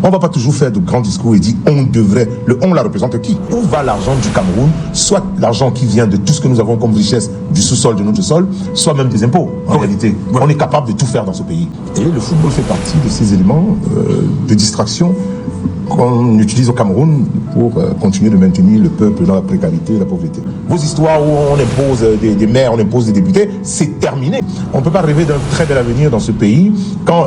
On ne va pas toujours faire de grands discours et dire on devrait. Le on la représente qui? Où va l'argent du Cameroun? Soit l'argent qui vient de tout ce que nous avons comme richesse du sous-sol, de notre sol, soit même des impôts. En réalité, on est capable de tout faire dans ce pays. Et le football fait partie de ces éléments de distraction qu'on utilise au Cameroun pour continuer de maintenir le peuple dans la précarité et la pauvreté. Vos histoires où on impose des maires, on impose des députés, c'est terminé. On ne peut pas rêver d'un très bel avenir dans ce pays quand,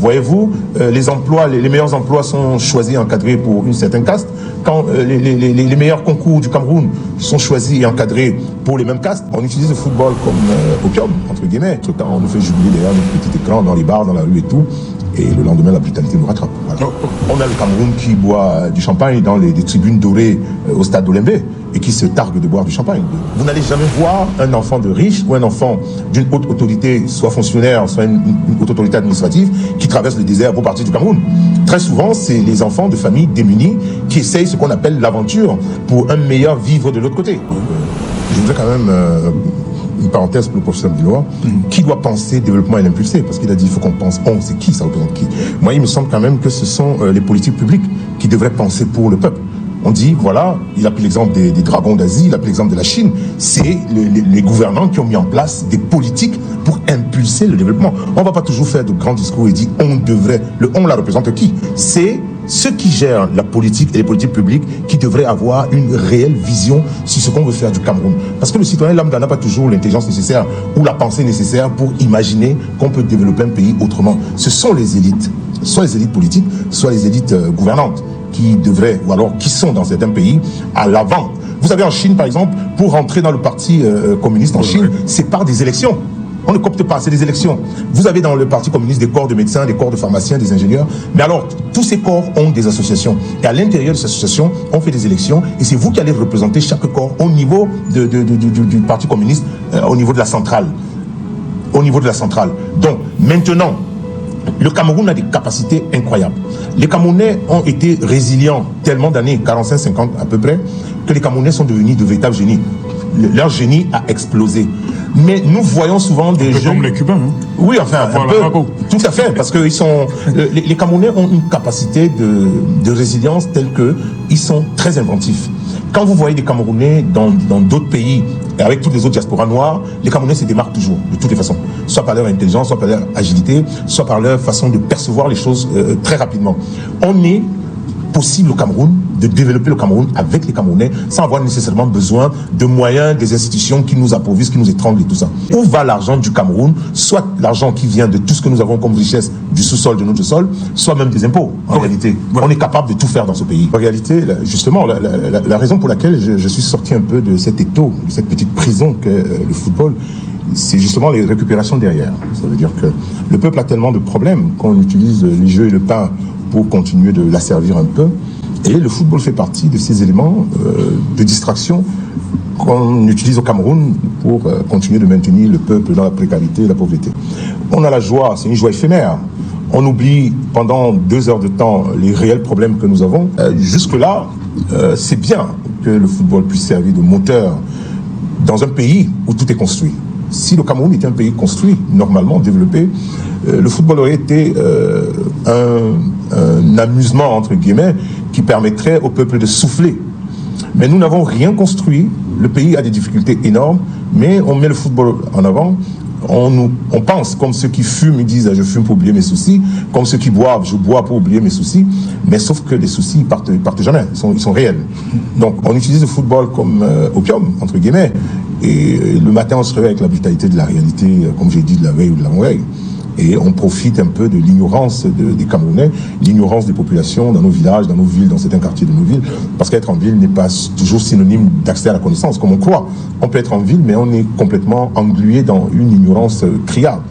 voyez-vous, les meilleurs emplois sont choisis et encadrés pour une certaine caste, quand les meilleurs concours du Cameroun sont choisis et encadrés pour les mêmes castes. On utilise le football comme opium, entre guillemets. Entre-temps, on nous fait jubiler derrière notre petit écran, dans les bars, dans la rue et tout. Et le lendemain, la brutalité nous rattrape. Voilà. On a le Cameroun qui boit du champagne dans des tribunes dorées au stade d'Olembe et qui se targue de boire du champagne. Vous n'allez jamais voir un enfant de riche ou un enfant d'une haute autorité, soit fonctionnaire, soit une haute autorité administrative, qui traverse le désert pour partir du Cameroun. Très souvent, c'est les enfants de familles démunies qui essayent ce qu'on appelle l'aventure pour un meilleur vivre de l'autre côté. Je voudrais quand même... une parenthèse pour le professeur Bilois, qui doit penser développement et l'impulser? Parce qu'il a dit il faut qu'on pense on, c'est qui, ça représente qui? Moi, il me semble quand même que ce sont les politiques publiques qui devraient penser pour le peuple. On dit, voilà, il a pris l'exemple des dragons d'Asie, il a pris l'exemple de la Chine, c'est les gouvernants qui ont mis en place des politiques pour impulser le développement. On ne va pas toujours faire de grands discours et dire on devrait. Le on la représente qui? C'est ceux qui gèrent la politique et les politiques publiques qui devraient avoir une réelle vision sur ce qu'on veut faire du Cameroun. Parce que le citoyen lambda n'a pas toujours l'intelligence nécessaire ou la pensée nécessaire pour imaginer qu'on peut développer un pays autrement. Ce sont les élites, soit les élites politiques, soit les élites gouvernantes qui devraient, ou alors qui sont dans certains pays, à l'avant. Vous savez, en Chine, par exemple, pour rentrer dans le parti communiste en Chine, c'est par des élections. On ne copte pas, c'est des élections. Vous avez dans le Parti communiste des corps de médecins, des corps de pharmaciens, des ingénieurs. Mais alors, tous ces corps ont des associations. Et à l'intérieur de ces associations, on fait des élections. Et c'est vous qui allez représenter chaque corps au niveau du Parti communiste, au niveau de la centrale. Au niveau de la centrale. Donc, maintenant, le Cameroun a des capacités incroyables. Les Camerounais ont été résilients tellement d'années, 45-50 à peu près, que les Camerounais sont devenus de véritables génies. Leur génie a explosé. Mais nous voyons souvent des jeunes... comme les Cubains, hein? Oui, enfin, un peu, tout à fait, parce que les Camerounais ont une capacité de résilience telle que ils sont très inventifs. Quand vous voyez des Camerounais dans d'autres pays, et avec toutes les autres diasporas noires, les Camerounais se démarquent toujours, de toutes les façons. Soit par leur intelligence, soit par leur agilité, soit par leur façon de percevoir les choses très rapidement. On est possible au Cameroun de développer le Cameroun avec les Camerounais sans avoir nécessairement besoin de moyens, des institutions qui nous appauvrissent, qui nous étranglent et tout ça. Où va l'argent du Cameroun? Soit l'argent qui vient de tout ce que nous avons comme richesse du sous-sol, de notre sol, soit même des impôts. En réalité, on est capable de tout faire dans ce pays. En réalité, justement, la raison pour laquelle je suis sorti un peu de cet étau, de cette petite prison qu'est le football, c'est justement les récupérations derrière. Ça veut dire que le peuple a tellement de problèmes qu'on utilise les jeux et le pain pour continuer de l'asservir un peu. Et le football fait partie de ces éléments de distraction qu'on utilise au Cameroun pour continuer de maintenir le peuple dans la précarité et la pauvreté. On a la joie, c'est une joie éphémère. On oublie pendant 2 heures de temps les réels problèmes que nous avons. Jusque-là, c'est bien que le football puisse servir de moteur dans un pays où tout est construit. Si le Cameroun était un pays construit, normalement développé, le football aurait été un amusement, entre guillemets, qui permettrait au peuple de souffler. Mais nous n'avons rien construit. Le pays a des difficultés énormes, mais on met le football en avant. On pense, comme ceux qui fument, ils disent je fume pour oublier mes soucis, comme ceux qui boivent, je bois pour oublier mes soucis, mais sauf que les soucis ils partent jamais, ils sont réels. Donc on utilise le football comme opium, entre guillemets, et le matin on se réveille avec la brutalité de la réalité, comme j'ai dit, de la veille ou de l'avant-veille. Et on profite un peu de l'ignorance des Camerounais, l'ignorance des populations dans nos villages, dans nos villes, dans certains quartiers de nos villes. Parce qu'être en ville n'est pas toujours synonyme d'accès à la connaissance, comme on croit. On peut être en ville, mais on est complètement englué dans une ignorance criarde.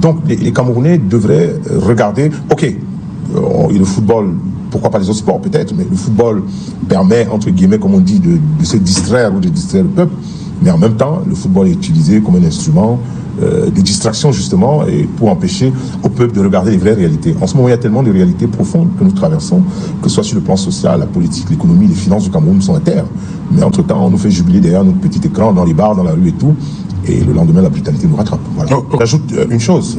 Donc les Camerounais devraient regarder, ok, et le football, pourquoi pas les autres sports peut-être, mais le football permet, entre guillemets, comme on dit, de se distraire ou de distraire le peuple. Mais en même temps, le football est utilisé comme un instrument de distraction, justement, et pour empêcher au peuple de regarder les vraies réalités. En ce moment, il y a tellement de réalités profondes que nous traversons, que ce soit sur le plan social, la politique, l'économie, les finances du Cameroun sont à terre. Mais entre-temps, on nous fait jubiler derrière notre petit écran, dans les bars, dans la rue et tout. et le lendemain, la brutalité nous rattrape. Voilà. J'ajoute une chose,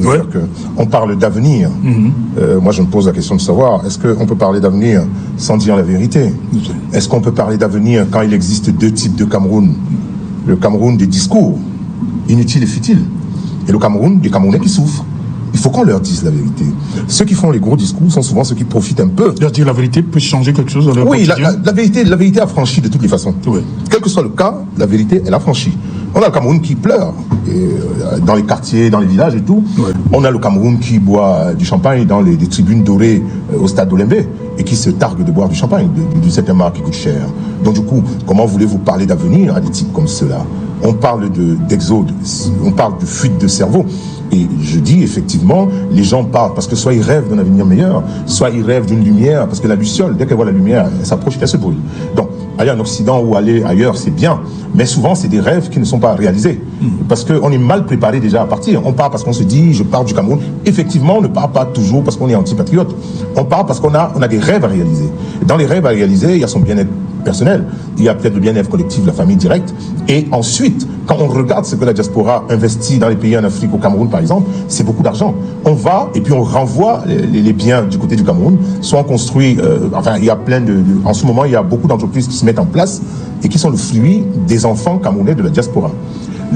on parle d'avenir. Moi, je me pose la question de savoir, est-ce qu'on peut parler d'avenir sans dire la vérité? Est-ce qu'on peut parler d'avenir quand il existe deux types de Cameroun? Le Cameroun des discours, inutiles et futiles, et le Cameroun des Camerounais qui souffrent. Il faut qu'on leur dise la vérité. Ceux qui font les gros discours sont souvent ceux qui profitent un peu. Leur dire la vérité peut changer quelque chose dans leur quotidien. La vérité a franchi de toutes les façons. Quel que soit le cas, la vérité, elle a franchi. On a le Cameroun qui pleure dans les quartiers, dans les villages et tout. On a le Cameroun qui boit du champagne dans des tribunes dorées au stade d'Olembe et qui se targue de boire du champagne, du 7e art qui coûte cher. Donc du coup, comment voulez-vous parler d'avenir à des types comme ceux-là? On parle d'exode, on parle de fuite de cerveau. Et je dis effectivement, les gens parlent parce que soit ils rêvent d'un avenir meilleur, soit ils rêvent d'une lumière, parce que la luciole, dès qu'elle voit la lumière, elle s'approche, elle se brûle. Donc, aller en Occident ou aller ailleurs, c'est bien, mais souvent c'est des rêves qui ne sont pas réalisés. Parce qu'on est mal préparé déjà à partir. On part parce qu'on se dit, je pars du Cameroun. Effectivement, on ne part pas toujours parce qu'on est anti-patriote. On part parce qu'on a des rêves à réaliser. Et dans les rêves à réaliser, il y a son bien-être personnel, il y a peut-être le bien-être collectif, la famille directe, et ensuite, quand on regarde ce que la diaspora investit dans les pays en Afrique, au Cameroun par exemple, c'est beaucoup d'argent. On va et puis on renvoie les biens du côté du Cameroun, soit on construit, il y a en ce moment, il y a beaucoup d'entreprises qui se mettent en place et qui sont le fruit des enfants camerounais de la diaspora.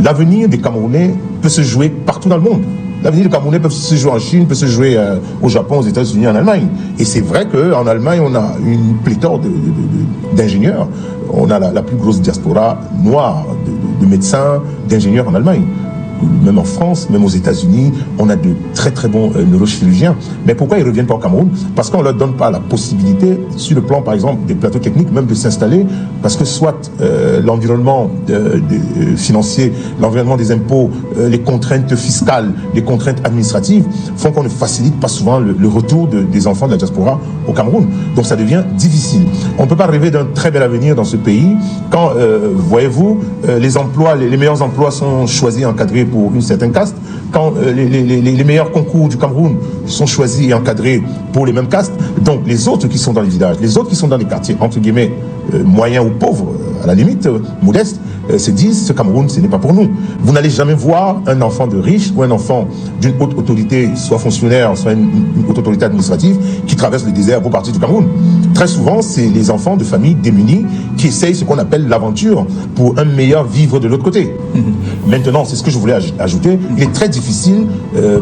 L'avenir des Camerounais peut se jouer partout dans le monde. L'avenir des Camerounais peut se jouer en Chine, peut se jouer au Japon, aux États-Unis, en Allemagne. Et c'est vrai qu'en Allemagne, on a une pléthore d'ingénieurs. On a la plus grosse diaspora noire de médecins, d'ingénieurs en Allemagne. Même en France, même aux États-Unis, on a de très très bons neurochirurgiens. Mais pourquoi ils ne reviennent pas au Cameroun? Parce qu'on ne leur donne pas la possibilité, sur le plan par exemple des plateaux techniques, même de s'installer, parce que soit l'environnement financier, l'environnement des impôts, les contraintes fiscales, les contraintes administratives font qu'on ne facilite pas souvent le retour des enfants de la diaspora au Cameroun. Donc ça devient difficile. On ne peut pas rêver d'un très bel avenir dans ce pays quand, voyez-vous, les emplois, les meilleurs emplois sont choisis et encadrés pour une certaine caste, quand les meilleurs concours du Cameroun sont choisis et encadrés pour les mêmes castes. Donc les autres qui sont dans les villages, les autres qui sont dans les quartiers, entre guillemets, moyens ou pauvres, à la limite, modestes, se disent, ce Cameroun, ce n'est pas pour nous. Vous n'allez jamais voir un enfant de riche ou un enfant d'une haute autorité, soit fonctionnaire, soit une haute autorité administrative, qui traverse le désert pour partir du Cameroun. Très souvent, c'est les enfants de familles démunies qui essayent ce qu'on appelle l'aventure pour un meilleur vivre de l'autre côté. Maintenant, c'est ce que je voulais ajouter. Il est très difficile,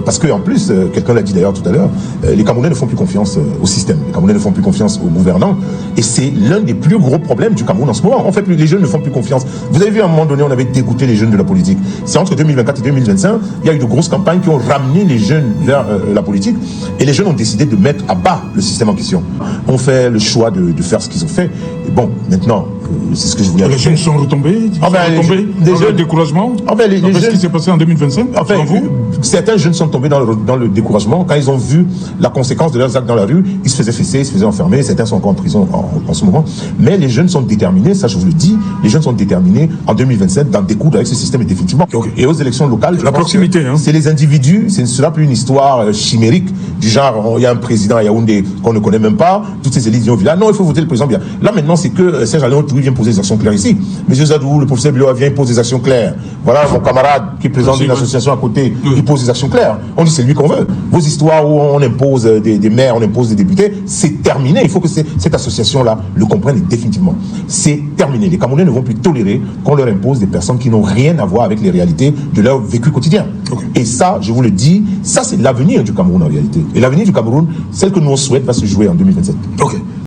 parce qu'en plus, quelqu'un l'a dit d'ailleurs tout à l'heure, les Camerounais ne font plus confiance au système. Les Camerounais ne font plus confiance aux gouvernants. Et c'est l'un des plus gros problèmes du Cameroun en ce moment. En fait, les jeunes ne font plus confiance. Vous avez vu, à un moment donné, on avait dégoûté les jeunes de la politique. C'est entre 2024 et 2025, il y a eu de grosses campagnes qui ont ramené les jeunes vers la politique. Et les jeunes ont décidé de mettre à bas le système en question. On fait le choix de faire ce qu'ils ont fait. Et bon, maintenant, c'est ce que je voulais ajouter. Les jeunes sont retombés dans le découragement. Qu'est-ce qui s'est passé en 2025 certains jeunes sont tombés dans le découragement quand ils ont vu la conséquence de leurs actes dans la rue. Ils se faisaient fesser, ils se faisaient enfermer. Certains sont encore en prison en ce moment. Mais les jeunes sont déterminés, ça je vous le dis, les jeunes sont déterminés en 2027 d'en découdre avec ce système définitivement. Et aux élections locales, la proximité, c'est les individus, ce ne sera plus une histoire chimérique du genre, il y a un président à Yaoundé qu'on ne connaît même pas, toutes ces élites viennent au village. Non, il faut voter le président bien. Là maintenant, c'est que Serge Alain Ouattara vient poser des actions claires ici. Monsieur Zadou, le professeur Biloa vient poser des actions claires. Voilà, mon camarade qui est président d'une association à côté, il pose des actions claires. On dit c'est lui qu'on veut. Vos histoires où on impose des maires, on impose des députés, c'est terminé. Il faut que cette association-là le comprenne définitivement. C'est terminé. Les Camerounais ne vont plus tolérer qu'on leur impose des personnes qui n'ont rien à voir avec les réalités de leur vécu quotidien. Et ça, je vous le dis, ça c'est l'avenir du Cameroun en réalité. Et l'avenir du Cameroun, celle que nous on souhaite, va se jouer en 2027.